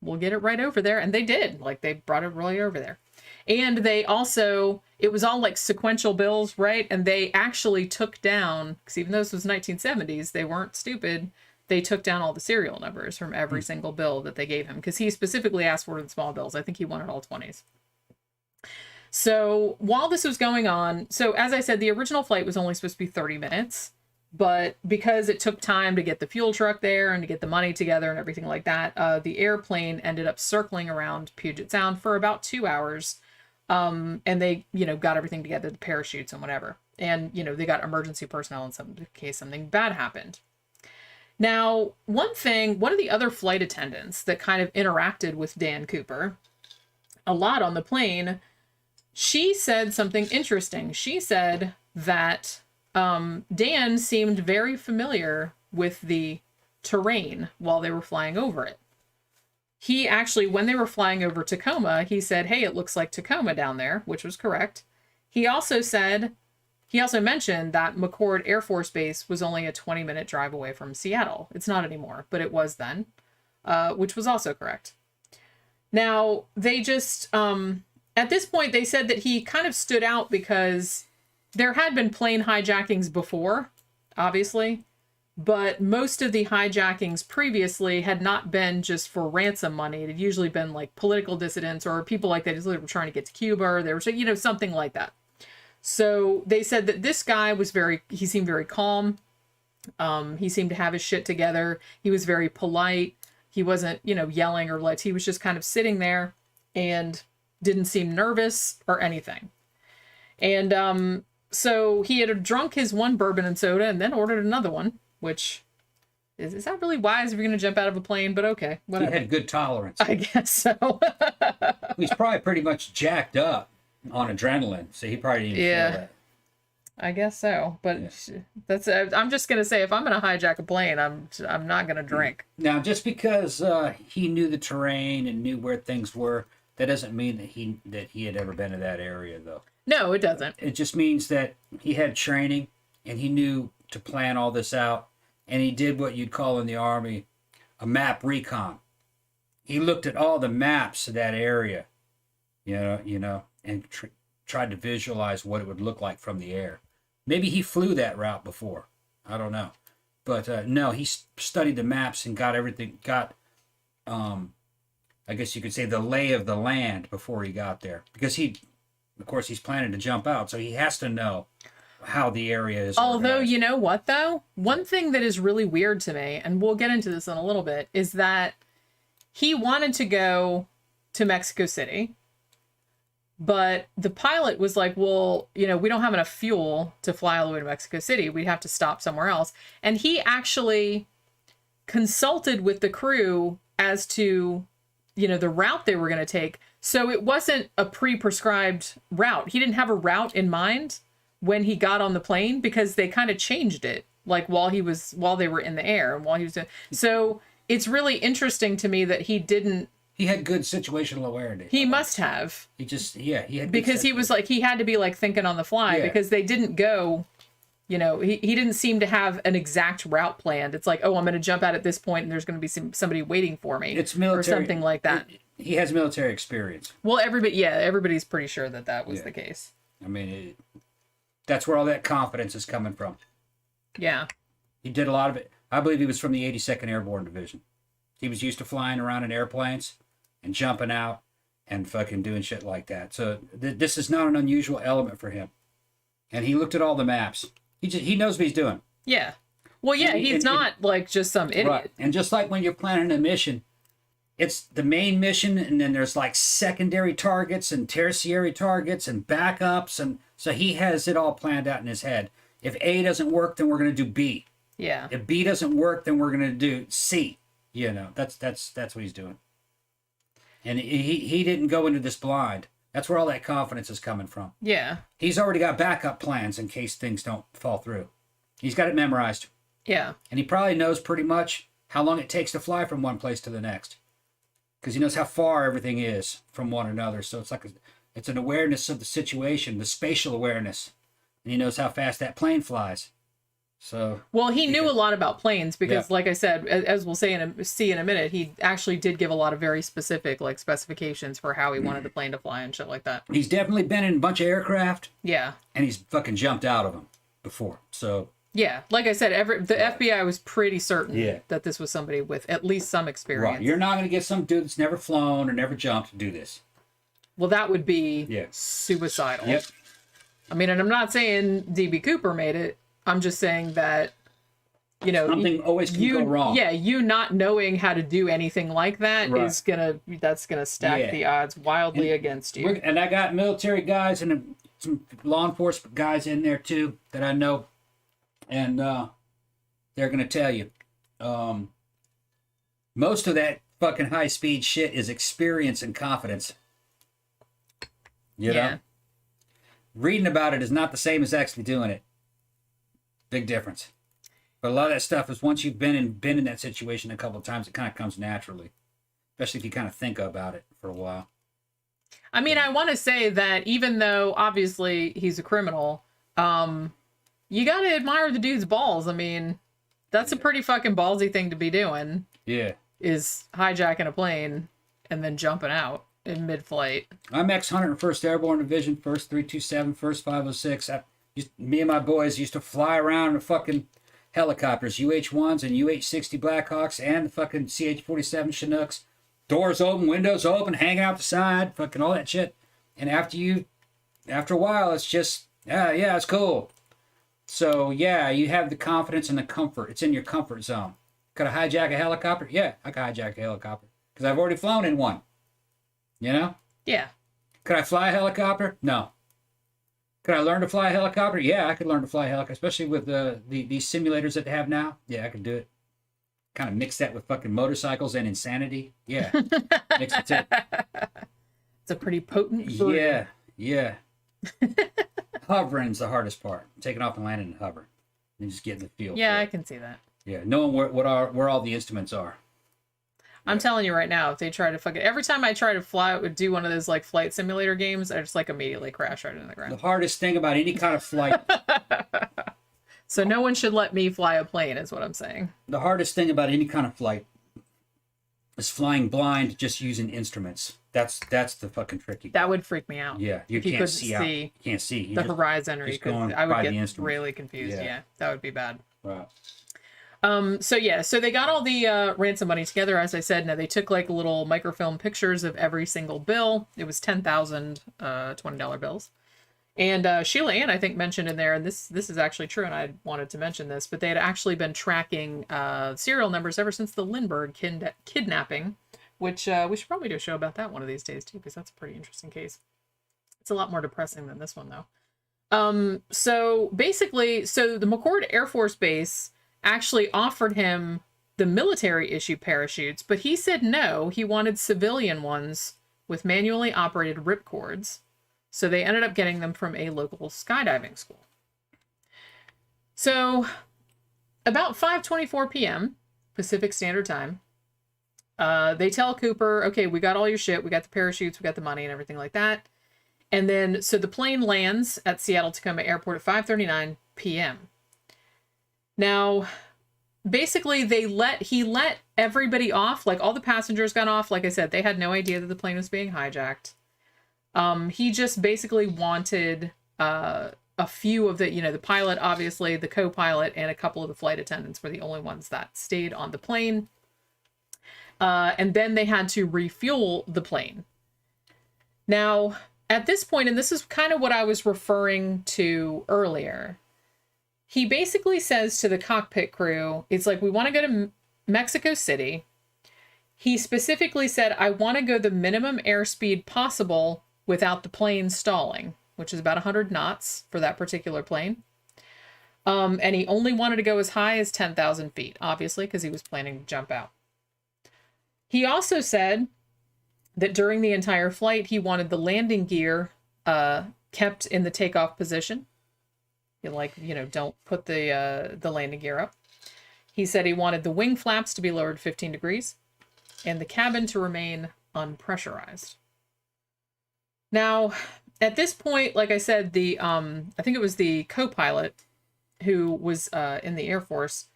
We'll get it right over there. And they did. Like, they brought it right over there. And they also, it was all like sequential bills, right? And they actually took down, because even though this was 1970s, they weren't stupid. They took down all the serial numbers from every single bill that they gave him, because he specifically asked for the small bills. I think he wanted all 20s. So while this was going on, so as I said, the original flight was only supposed to be 30 minutes, but because it took time to get the fuel truck there and to get the money together and everything like that, the airplane ended up circling around Puget Sound for about 2 hours. And they, got everything together, the parachutes and whatever. And, they got emergency personnel in case something bad happened. Now, one of the other flight attendants that kind of interacted with Dan Cooper a lot on the plane, she said something interesting. She said that Dan seemed very familiar with the terrain while they were flying over it. He actually, when they were flying over Tacoma, he said, hey, it looks like Tacoma down there, which was correct. He also mentioned that McCord Air Force Base was only a 20-minute drive away from Seattle. It's not anymore, but it was then, which was also correct. Now, they just, at this point, they said that he kind of stood out because there had been plane hijackings before, obviously, but most of the hijackings previously had not been just for ransom money. It had usually been like political dissidents or people like that who were trying to get to Cuba, or they were, something like that. So they said that this guy he seemed very calm. He seemed to have his shit together. He was very polite. He wasn't, yelling or he was just kind of sitting there and didn't seem nervous or anything. And so he had drunk his one bourbon and soda and then ordered another one, which is that really wise if you're going to jump out of a plane? But okay, whatever. He had good tolerance. I guess so. He's probably pretty much jacked up on adrenaline, so he probably didn't feel that. I guess so, but I'm just gonna say, if I'm gonna hijack a plane, I'm not gonna drink. Now, just because he knew the terrain and knew where things were, that doesn't mean that he had ever been to that area, though. No, it doesn't. It just means that he had training and he knew to plan all this out, and he did what you'd call in the Army a map recon. He looked at all the maps of that area, and tried to visualize what it would look like from the air. Maybe he flew that route before. I don't know. But no, he studied the maps and got everything, I guess you could say, the lay of the land before he got there. Because of course, he's planning to jump out, so he has to know how the area is Although, organized. you know what, though? One thing that is really weird to me, and we'll get into this in a little bit, is that he wanted to go to Mexico City, but the pilot was like, well, we don't have enough fuel to fly all the way to Mexico City. We'd have to stop somewhere else. And he actually consulted with the crew as to the route they were going to take. So it wasn't a pre-prescribed route. He didn't have a route in mind when he got on the plane because they kind of changed it, like while they were in the air and while he was doing. So it's really interesting to me that he didn't. He had good situational awareness. He must have. He had because he was like, he had to be like thinking on the fly because they didn't go. He didn't seem to have an exact route planned. It's like, oh, I'm going to jump out at this point and there's going to be somebody waiting for me. It's military. Or something like that. He has military experience. Well, everybody's pretty sure that was the case. I mean, that's where all that confidence is coming from. Yeah. He did a lot of it. I believe he was from the 82nd Airborne Division. He was used to flying around in airplanes and jumping out and fucking doing shit like that. So this is not an unusual element for him. And he looked at all the maps. He knows what he's doing. Yeah. Well, yeah, he's not like just some idiot. Right. And just like when you're planning a mission, it's the main mission, and then there's like secondary targets and tertiary targets and backups, and so he has it all planned out in his head. If A doesn't work, then we're going to do B. Yeah. If B doesn't work, then we're going to do C. That's what he's doing. And he didn't go into this blind. That's where all that confidence is coming from. Yeah. He's already got backup plans in case things don't fall through. He's got it memorized. Yeah. And he probably knows pretty much how long it takes to fly from one place to the next. Because he knows how far everything is from one another. So it's an awareness of the situation, the spatial awareness. And he knows how fast that plane flies. So well, he knew a lot about planes because, like I said, as we'll see in a minute, he actually did give a lot of very specific specifications for how he wanted the plane to fly and shit like that. He's definitely been in a bunch of aircraft. Yeah. And he's fucking jumped out of them before. So yeah, like I said, the FBI was pretty certain that this was somebody with at least some experience. Right. You're not going to get some dude that's never flown or never jumped to do this. Well, that would be suicidal. Yep. I mean, and I'm not saying DB Cooper made it. I'm just saying that, something always can go wrong. Yeah, you not knowing how to do anything like that is that's gonna stack the odds wildly against you. And I got military guys and some law enforcement guys in there too that I know, and they're gonna tell you, most of that fucking high speed shit is experience and confidence. You know, reading about it is not the same as actually doing it. Big difference. But a lot of that stuff is once you've been in that situation a couple of times, it kind of comes naturally, especially if you kind of think about it for a while. I mean, I want to say that even though obviously he's a criminal, you got to admire the dude's balls. I mean, that's a pretty fucking ballsy thing to be doing. Yeah. Is hijacking a plane and then jumping out in mid-flight. I'm ex-101st Airborne Division, 1st 327, 1st 506. Me and my boys used to fly around in fucking helicopters, UH-1s and UH-60 Blackhawks and the fucking CH-47 Chinooks. Doors open, windows open, hanging out the side, fucking all that shit. And after a while, it's just, it's cool. So, you have the confidence and the comfort. It's in your comfort zone. Could I hijack a helicopter? Yeah, I could hijack a helicopter. Because I've already flown in one. Yeah. Could I fly a helicopter? No. Could I learn to fly a helicopter? Yeah, I could learn to fly a helicopter, especially with these simulators that they have now. Yeah, I could do it. Kind of mix that with fucking motorcycles and insanity. Yeah, mix it too. It's a pretty potent brew. Yeah. Hovering's the hardest part. Taking off and landing and hovering. And just getting the feel. Yeah, I can see that. Yeah, knowing where all the instruments are. I'm telling you right now, if they try to every time I try to fly, do one of those flight simulator games, I just immediately crash right into the ground. The hardest thing about any kind of flight. So no one should let me fly a plane, is what I'm saying. The hardest thing about any kind of flight is flying blind, just using instruments. That's the fucking tricky. That would freak me out. Yeah, you can't see out. You can't see the horizon, or I would get really confused. Yeah, that would be bad. Right. So they got all the ransom money together, as I said. Now they took like little microfilm pictures of every single bill. It was 10,000 $20 bills. And Sheila Ann, I think, mentioned in there, and this is actually true, and I wanted to mention this, but they had actually been tracking serial numbers ever since the Lindbergh kidnapping, which we should probably do a show about that one of these days too, because that's a pretty interesting case. It's a lot more depressing than this one though. So basically, the McCord Air Force Base actually offered him the military issue parachutes, but he said no, he wanted civilian ones with manually operated ripcords. So they ended up getting them from a local skydiving school. So about 5:24 p.m. Pacific Standard Time, they tell Cooper, okay, we got all your shit, we got the parachutes, we got the money and everything like that. And then, so the plane lands at Seattle-Tacoma Airport at 5:39 p.m. Now, basically, he let everybody off, like all the passengers got off. Like I said, they had no idea that the plane was being hijacked. He just basically wanted a few of the, the pilot, obviously, the co-pilot, and a couple of the flight attendants were the only ones that stayed on the plane. And then they had to refuel the plane. Now, at this point, and this is kind of what I was referring to earlier, he basically says to the cockpit crew, it's like, we want to go to Mexico City. He specifically said, I want to go the minimum airspeed possible without the plane stalling, which is about 100 knots for that particular plane. And he only wanted to go as high as 10,000 feet, obviously, because he was planning to jump out. He also said that during the entire flight, he wanted the landing gear kept in the takeoff position. Don't put the landing gear up. He said he wanted the wing flaps to be lowered 15 degrees and the cabin to remain unpressurized. Now, at this point, like I said, I think it was the co-pilot who was in the Air Force,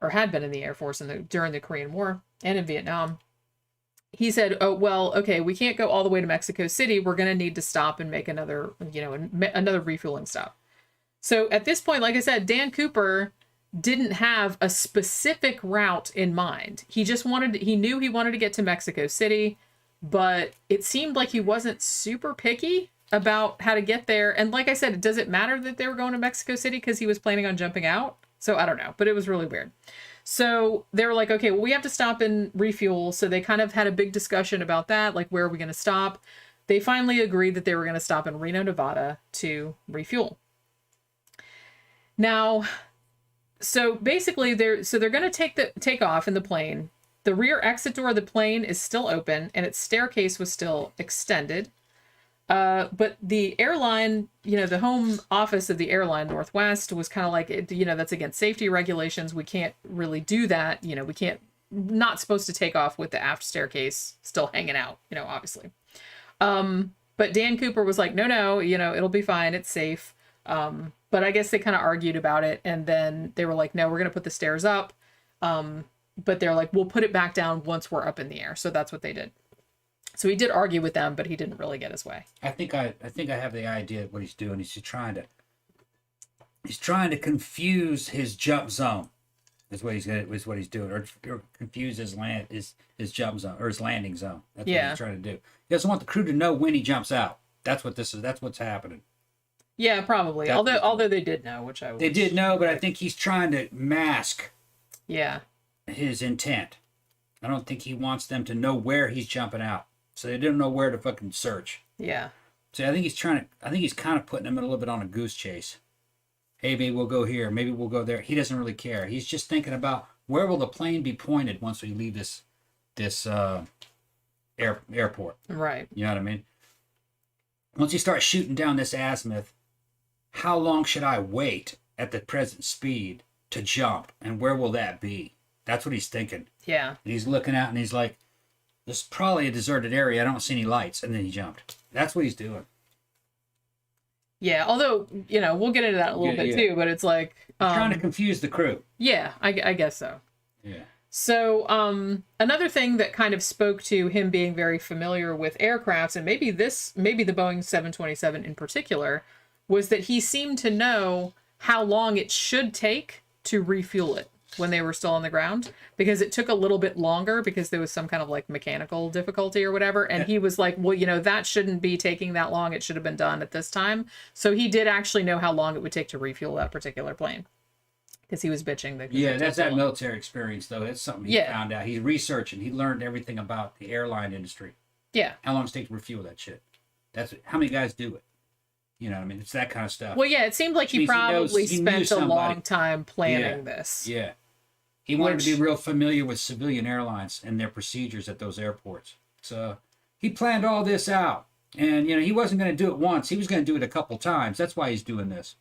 or had been in the Air Force during the Korean War and in Vietnam. He said, oh, well, okay, we can't go all the way to Mexico City. We're going to need to stop and make another refueling stop. So at this point, like I said, Dan Cooper didn't have a specific route in mind. He knew he wanted to get to Mexico City, but it seemed like he wasn't super picky about how to get there. And like I said, does it matter that they were going to Mexico City because he was planning on jumping out? So I don't know, but it was really weird. So they were like, okay, well, we have to stop and refuel. So they kind of had a big discussion about that. Like, where are we going to stop? They finally agreed that they were going to stop in Reno, Nevada to refuel. Now, so basically they're going to take off in the plane. The rear exit door of the plane is still open and its staircase was still extended. But the airline, the home office of the airline, Northwest, was kind of like, that's against safety regulations. We can't really do that. Not supposed to take off with the aft staircase still hanging out, obviously. But Dan Cooper was like, no, it'll be fine. It's safe. But I guess they kind of argued about it. And then they were like, no, we're going to put the stairs up. But they're like, we'll put it back down once we're up in the air. So that's what they did. So he did argue with them, but he didn't really get his way. I think I have the idea of what he's doing. He's trying to confuse his jump zone. Is what he's doing, or confuse his jump zone or his landing zone. That's what he's trying to do. He doesn't want the crew to know when he jumps out. That's what this is. That's what's happening. Yeah, probably. Although they did know, they did know, but I think he's trying to mask. Yeah. His intent. I don't think he wants them to know where he's jumping out. So they didn't know where to fucking search. Yeah. So I think he's kind of putting them a little bit on a goose chase. Hey, maybe we'll go here. Maybe we'll go there. He doesn't really care. He's just thinking about where will the plane be pointed once we leave this airport. Right. You know what I mean? Once you start shooting down this azimuth, how long should I wait at the present speed to jump? And where will that be? That's what he's thinking. Yeah. And he's looking out and he's like, there's probably a deserted area. I don't see any lights. And then he jumped. That's what he's doing. Yeah, although, we'll get into that a little bit too, but it's like... trying to confuse the crew. Yeah, I guess so. Yeah. So, another thing that kind of spoke to him being very familiar with aircrafts, and maybe the Boeing 727 in particular, was that he seemed to know how long it should take to refuel it. when they were still on the ground, because it took a little bit longer because there was some kind of like mechanical difficulty or whatever. And he was like, well, that shouldn't be taking that long. It should have been done at this time. So he did actually know how long it would take to refuel that particular plane, because he was bitching. That's that military experience, though. That's something he found out. He's researching. He learned everything about the airline industry. Yeah. How long does it take to refuel that shit? That's how many guys do it. You know what I mean? It's that kind of stuff. Well, yeah, it seemed like he probably spent a long time planning this. Yeah. He wanted to be real familiar with civilian airlines and their procedures at those airports. So he planned all this out. And, he wasn't going to do it once. He was going to do it a couple times. That's why he's doing this.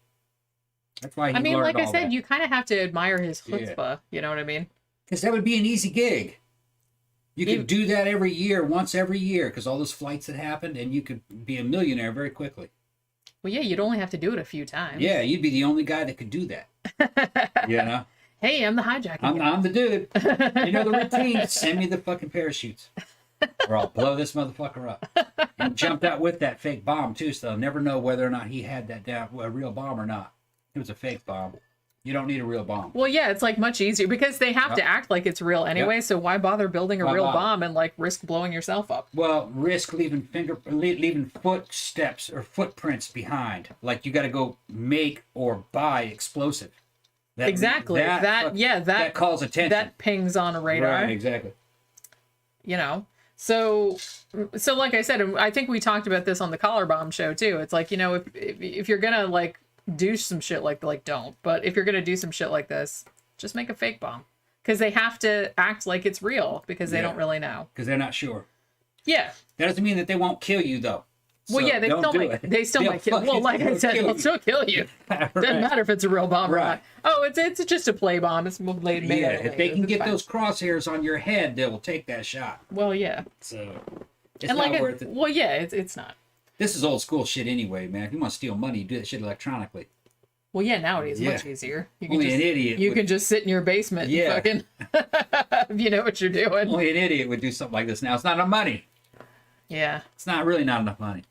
That's why he learned all that. Like I said, you kind of have to admire his chutzpah. You know what I mean? Because that would be an easy gig. You could do that once every year, because all those flights that happened, and you could be a millionaire very quickly. Well, yeah, you'd only have to do it a few times. Yeah, you'd be the only guy that could do that. Hey, I'm the hijacking guy. I'm the dude. You know the routine. Send me the fucking parachutes, or I'll blow this motherfucker up. And jumped out with that fake bomb too, so they'll never know whether or not he had a real bomb or not. It was a fake bomb. You don't need a real bomb. Well, yeah, it's like much easier because they have to act like it's real anyway. So why bother building a real bomb and like risk blowing yourself up? Well, risk leaving footsteps or footprints behind. Like you got to go make or buy explosive. Exactly. That calls attention. That pings on a radar. Right. Exactly. So like I said, I think we talked about this on the collar bomb show too. It's like, if you're gonna like do some shit like don't, but if you're gonna do some shit like this, just make a fake bomb, because they have to act like it's real because they don't really know, because they're not sure. Yeah, that doesn't mean that they won't kill you though. Well, so they still might kill. Well, like I said, they'll still kill you. Right. Doesn't matter if it's a real bomb or not. Oh, it's just a play bomb. It's made. If they can get those crosshairs on your head, they will take that shot. Well, yeah. So it's not worth it. Well, yeah, it's not. This is old school shit anyway, man. If you want to steal money, you do that shit electronically. Well, yeah, nowadays it's much easier. You can Only an idiot. You can just sit in your basement and fucking, if you know what you're doing. Only an idiot would do something like this now. It's not enough money. Yeah. It's not enough money.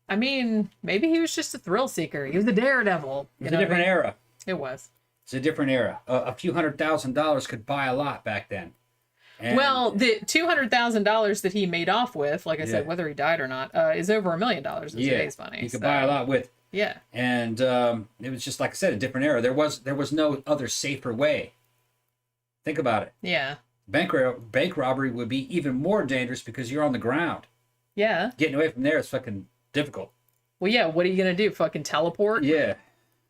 I mean, maybe he was just a thrill seeker. He was a daredevil. It's a different era. It was. It's a different era. A few $100,000 could buy a lot back then. And well, the $200,000 that he made off with, like I said, whether he died or not, is over $1 million in today's money. He could buy a lot with. Yeah. And it was just, like I said, a different era. There was no other safer way. Think about it. Yeah. Bank robbery would be even more dangerous because you're on the ground. Yeah. Getting away from there is fucking difficult. Well, yeah. What are you going to do? Fucking teleport? Yeah.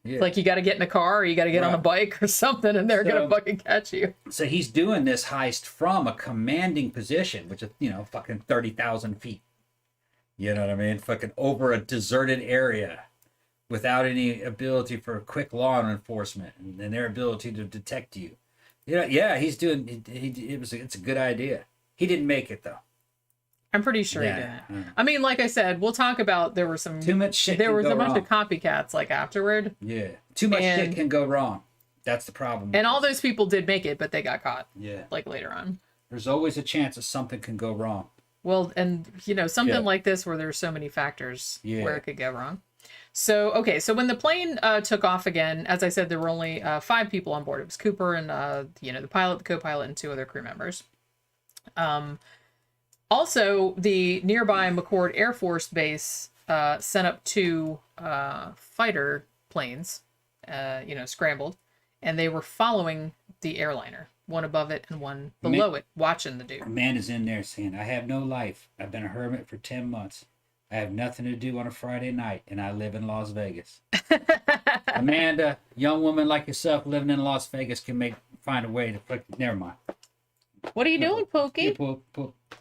Yeah. Like you got to get in a car or you got to get on a bike or something and they're going to fucking catch you. So he's doing this heist from a commanding position, which is, fucking 30,000 feet. You know what I mean? Fucking over a deserted area without any ability for quick law enforcement and their ability to detect you. Yeah, he's doing, it's a good idea. He didn't make it though. I'm pretty sure he didn't. I mean, like I said, we'll talk about there were some too much shit. There was a bunch of copycats like afterward. Yeah, too much shit can go wrong. That's the problem. And all those people did make it, but they got caught. Yeah, like later on. There's always a chance that something can go wrong. Well, and something like this where there's so many factors where it could go wrong. So when the plane took off again, as I said, there were only 5 people on board. It was Cooper and the pilot, the co-pilot, and 2 other crew members. Also, the nearby McCord Air Force Base sent up 2 fighter planes, scrambled, and they were following the airliner, one above it and one below it, watching the dude. A man is in there saying, "I have no life. I've been a hermit for 10 months. I have nothing to do on a Friday night, and I live in Las Vegas." Amanda, young woman like yourself living in Las Vegas can find a way to... Never mind. What are you doing, Pokey? Yeah,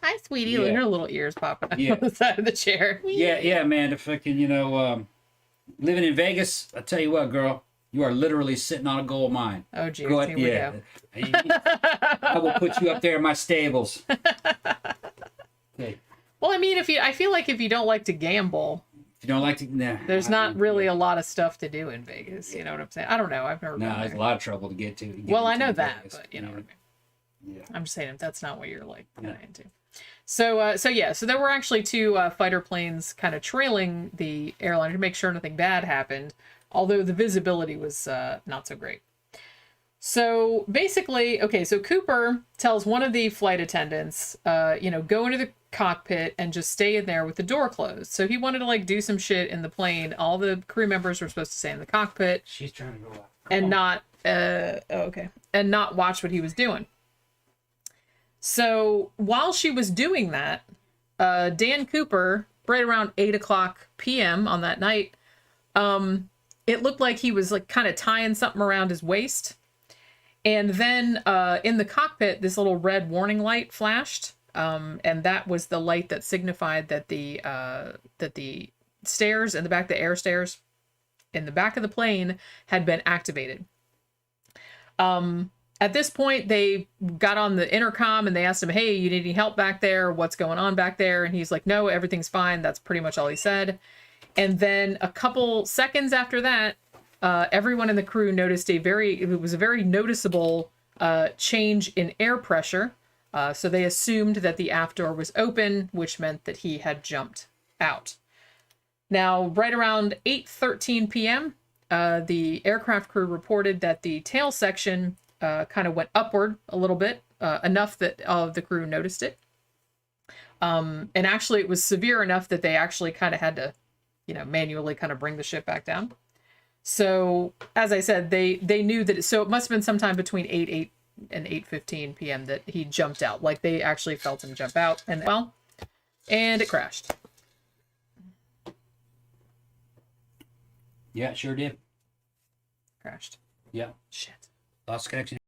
Hi, sweetie. Yeah. Her little ears popping out on the side of the chair. Yeah, Amanda, fucking, living in Vegas, I tell you what, girl, you are literally sitting on a gold mine. Oh, geez, here we go. I will put you up there in my stables. Okay. Well, I mean, I feel like if you don't like to gamble, if you don't like to, there's not really a lot of stuff to do in Vegas. You know what I'm saying? I don't know. I've never been there. There's a lot of trouble to get to. Well, I know that, Vegas, but you know what I mean. Yeah. I'm just saying if that's not what you're like kind of into. So there were actually 2 fighter planes kind of trailing the airliner to make sure nothing bad happened, although the visibility was not so great. So basically, okay, so Cooper tells one of the flight attendants, go into the cockpit and just stay in there with the door closed. So he wanted to like do some shit in the plane. All the crew members were supposed to stay in the cockpit. She's trying to go out. And not, and not watch what he was doing. So while she was doing that, Dan Cooper, right around 8:00 p.m. on that night, it looked like he was like kind of tying something around his waist. And then in the cockpit, this little red warning light flashed. And that was the light that signified that the stairs in the back, the air stairs in the back of the plane had been activated. At this point, they got on the intercom and they asked him, hey, you need any help back there? What's going on back there? And he's like, no, everything's fine. That's pretty much all he said. And then a couple seconds after that, everyone in the crew noticed it was a very noticeable change in air pressure. So they assumed that the aft door was open, which meant that he had jumped out. Now, right around 8:13 p.m., the aircraft crew reported that the tail section kind of went upward a little bit, enough that all of the crew noticed it. And actually, it was severe enough that they actually kind of had to, manually kind of bring the ship back down. So, as I said, they knew that, so it must have been sometime between 8 and 8:15 p.m. that he jumped out. Like, they actually felt him jump out, and it crashed. Yeah, it sure did. Crashed. Yeah. Shit. Lost connection.